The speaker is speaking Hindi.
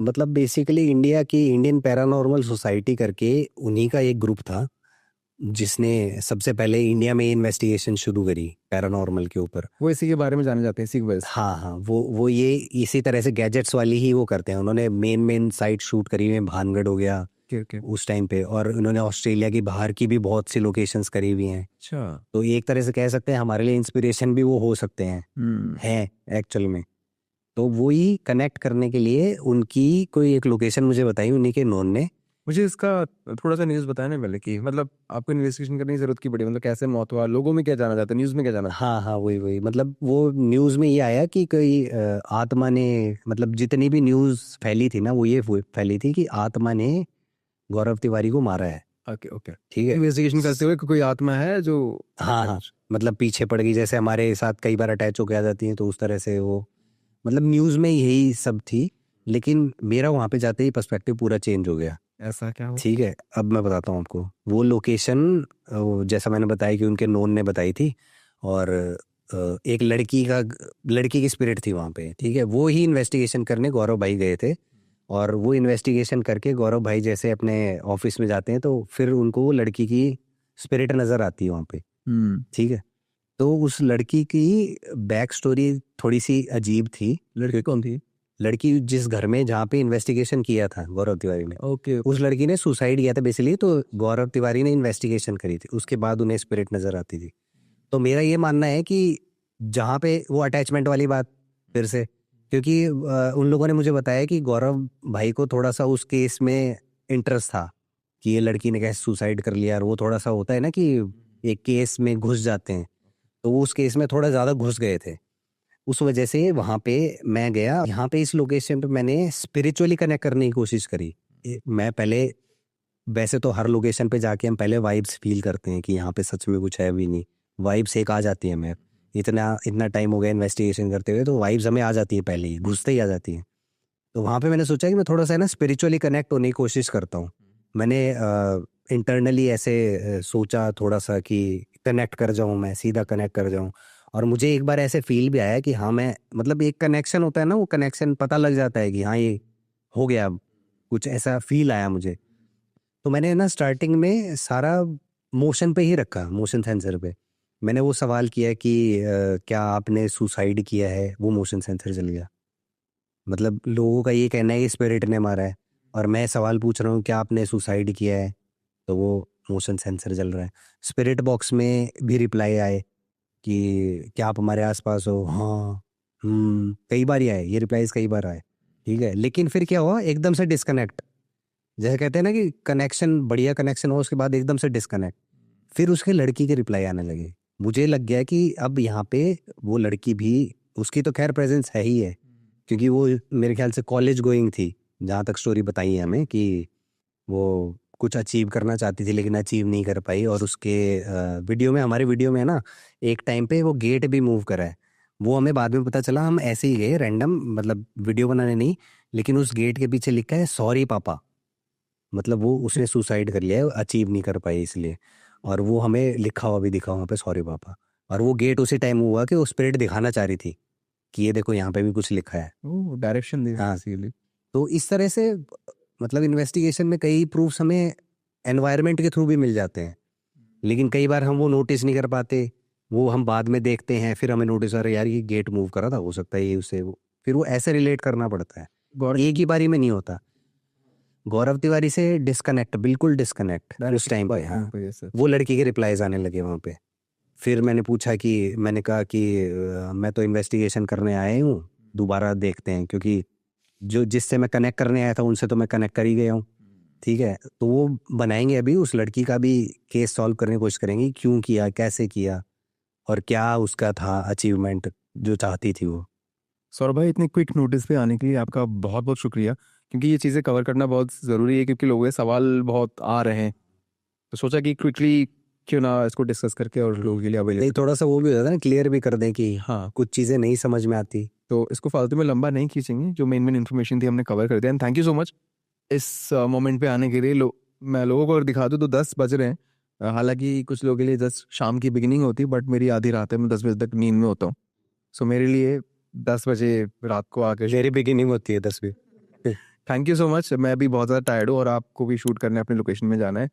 मतलब बेसिकली इंडिया की इंडियन पैरानॉर्मल सोसाइटी करके उन्हीं का एक ग्रुप था जिसने सबसे पहले इंडिया में इन्वेस्टिगेशन शुरू करी पैरानॉर्मल के ऊपर। वो इसी के बारे में जाने जाते हैं, इसी की वजह से। हाँ हाँ, वो ये इसी तरह से गैजेट्स वाली ही वो करते हैं। उन्होंने मेन साइट शूट करी हुई है, भानगढ़ हो गया उस टाइम पे, और उन्होंने ऑस्ट्रेलिया की बाहर की भी बहुत सी लोकेशंस करी हुई हैं। अच्छा। तो एक तरह से कह सकते हैं हमारे लिए इंस्पिरेशन भी वो हो सकते हैं, हैं एक्चुअल में। तो वही कनेक्ट करने के लिए उनकी कोई एक लोकेशन मुझे बताई उन्हीं के नोन ने। मुझे इसका थोड़ा सा न्यूज़ बताया ना पहले कि मतलब आपको इन्वेस्टिगेशन करने की जरूरत की पड़ी, मतलब कैसे मौत हुआ, लोगों में क्या जाना चाहता है, न्यूज़ में क्या जाना। हाँ हाँ, वही मतलब वो न्यूज़ में ये आया कि कोई आत्मा ने, मतलब जितनी भी न्यूज़ फैली थी ना वो ये फैली थी कि आत्मा ने गौरव तिवारी को मारा है। ओके ओके, ठीक है, इन्वेस्टिगेशन करते हुए कोई आत्मा है जो हाँ हाँ, मतलब पीछे पड़ गई, जैसे हमारे साथ कई बार अटैच होके आ जाती हैं, तो उस तरह से वो मतलब न्यूज़ में यही सब थी। लेकिन मेरा वहाँ पे जाते ही पर्सपेक्टिव पूरा चेंज हो गया। ऐसा क्या हुआ? ठीक है, अब मैं बताता हूँ आपको वो लोकेशन। जैसा मैंने बताया कि उनके नोन ने बताई थी, और एक लड़की की स्पिरिट थी वहाँ पे। ठीक है, वो ही इन्वेस्टिगेशन करने गौरव भाई गए थे, और वो इन्वेस्टिगेशन करके गौरव भाई जैसे अपने ऑफिस में जाते हैं तो फिर उनको वो लड़की की स्पिरिट नज़र आती है वहाँ पे। ठीक है, तो उस लड़की की बैक स्टोरी थोड़ी सी अजीब थी। लड़की कौन थी? लड़की जिस घर में जहाँ पे इन्वेस्टिगेशन किया था गौरव तिवारी ने, ओके। उस लड़की ने सुसाइड किया था बेसिकली। तो गौरव तिवारी ने इन्वेस्टिगेशन करी थी, उसके बाद उन्हें स्पिरिट नजर आती थी। तो मेरा ये मानना है कि जहाँ पे वो अटैचमेंट वाली बात फिर से, क्योंकि उन लोगों ने मुझे बताया कि गौरव भाई को थोड़ा सा उस केस में इंटरेस्ट था कि ये लड़की ने कैसे सुसाइड कर लिया, और वो थोड़ा सा होता है ना कि एक केस में घुस जाते हैं, तो वो उस केस में थोड़ा ज़्यादा घुस गए थे। उस वजह से वहाँ पे मैं गया। यहाँ पे इस लोकेशन पे मैंने स्पिरिचुअली कनेक्ट करने की कोशिश करी। मैं पहले, वैसे तो हर लोकेशन पे जाके हम पहले वाइब्स फील करते हैं कि यहाँ पे सच में कुछ है भी नहीं, वाइब्स एक आ जाती है। मैं इतना इतना टाइम हो गया इन्वेस्टिगेशन करते हुए, तो वाइब्स हमें आ जाती है, पहले ही घुसते ही आ जाती है। तो वहाँ पे मैंने सोचा कि मैं थोड़ा सा है ना स्पिरिचुअली कनेक्ट होने की कोशिश करता हूँ। मैंने इंटरनली ऐसे सोचा थोड़ा सा कि कनेक्ट कर जाऊँ, मैं सीधा कनेक्ट कर जाऊँ। और मुझे एक बार ऐसे फील भी आया कि हाँ, मैं मतलब एक कनेक्शन होता है ना, वो कनेक्शन पता लग जाता है कि हाँ ये हो गया, अब कुछ ऐसा फील आया मुझे। तो मैंने ना स्टार्टिंग में सारा मोशन पे ही रखा, मोशन सेंसर पे। मैंने वो सवाल किया कि क्या आपने सुसाइड किया है, वो मोशन सेंसर चल गया। मतलब लोगों का ये कहना है कि स्पिरिट ने मारा है, और मैं सवाल पूछ रहा हूँ क्या आपने सुसाइड किया है, तो वो मोशन सेंसर चल रहा है। स्पिरिट बॉक्स में भी रिप्लाई आए कि क्या आप हमारे आसपास हो, हाँ, कई बार ही आए ये रिप्लाईज, कई बार आए। ठीक है, लेकिन फिर क्या हुआ, एकदम से डिस्कनेक्ट। जैसे कहते हैं ना कि कनेक्शन, बढ़िया कनेक्शन हो, उसके बाद एकदम से डिस्कनेक्ट। फिर उसके लड़की के रिप्लाई आने लगे। मुझे लग गया कि अब यहाँ पे वो लड़की भी, उसकी तो खैर प्रेजेंस है ही है, क्योंकि वो मेरे ख्याल से कॉलेज गोइंग थी, जहाँ तक स्टोरी बताई है हमें कि वो कुछ अचीव करना चाहती थी लेकिन अचीव नहीं कर पाई। और उसके वीडियो में, हमारे वीडियो में है ना, एक टाइम पे वो गेट भी मूव करा है। वो हमें बाद में पता चला, हम ऐसे ही गए रैंडम, मतलब वीडियो बनाने नहीं, लेकिन उस गेट के पीछे लिखा है सॉरी पापा। मतलब वो उसने सुसाइड कर लिया है, अचीव नहीं कर पाई इसलिए। और वो हमें लिखा हुआ भी दिखा वहाँ पे, सॉरी पापा। और वो गेट उसी टाइम हुआ कि वो स्पिरिट दिखाना चाह रही थी कि ये देखो यहाँ पे भी कुछ लिखा है। ओह, डायरेक्शन दी हाँ, बेसिकली। तो इस तरह से मतलब इन्वेस्टिगेशन में कई प्रूफ्स हमें एनवायरनमेंट के थ्रू भी मिल जाते हैं, लेकिन कई बार हम वो नोटिस नहीं कर पाते। वो हम बाद में देखते हैं, फिर हमें नोटिस, अरे यार ये गेट मूव करा था, हो सकता है ये उससे वो, फिर वो ऐसे रिलेट करना पड़ता है, एक ही बारी में नहीं होता। गौरव तिवारी से डिस्कनेक्ट, बिल्कुल डिस्कनेक्ट उस टाइम पे। हाँ, वो लड़की के रिप्लाईज आने लगे वहाँ पे। फिर मैंने पूछा कि, मैंने कहा कि मैं तो इन्वेस्टिगेशन करने आया हूँ, दोबारा देखते हैं, क्योंकि जो जिससे मैं कनेक्ट करने आया था उनसे तो मैं कनेक्ट कर ही गया हूँ। ठीक है, तो वो बनाएंगे अभी उस लड़की का भी केस सॉल्व करने की कोशिश करेंगे, क्यों किया, कैसे किया, और क्या उसका था अचीवमेंट जो चाहती थी वो। सौरभ भाई, इतने क्विक नोटिस पे आने के लिए आपका बहुत बहुत शुक्रिया, क्योंकि ये चीज़ें कवर करना बहुत ज़रूरी है, क्योंकि लोगों के सवाल बहुत आ रहे हैं। तो सोचा कि क्विकली क्यों ना इसको डिस्कस करके और लोगों के लिए नहीं, अवेलेबल। थोड़ा सा वो भी हो जाता है ना, क्लियर भी कर दें कि हाँ, कुछ चीज़ें नहीं समझ में आती। तो इसको फालतू में लंबा नहीं खींचेंगे, जो मेन मेन इन्फॉर्मेशन थी हमने कवर कर दिया। And thank you so much इस मोमेंट पे आने के लिए। मैं लोगों को अगर दिखा दूँ तो 10 बज रहे हैं। हालांकि कुछ लोगों के लिए 10 शाम की बिगिनिंग होती है, बट मेरी आधी रात है, मैं 10 बजे तक नींद में होता हूँ। सो मेरे लिए 10 बजे रात को आकर मेरी बिगिनिंग होती है 10वीं। Thank you so much. मैं भी बहुत ज़्यादा टायर्ड हूँ और आपको भी शूट करने अपने लोकेशन में जाना है।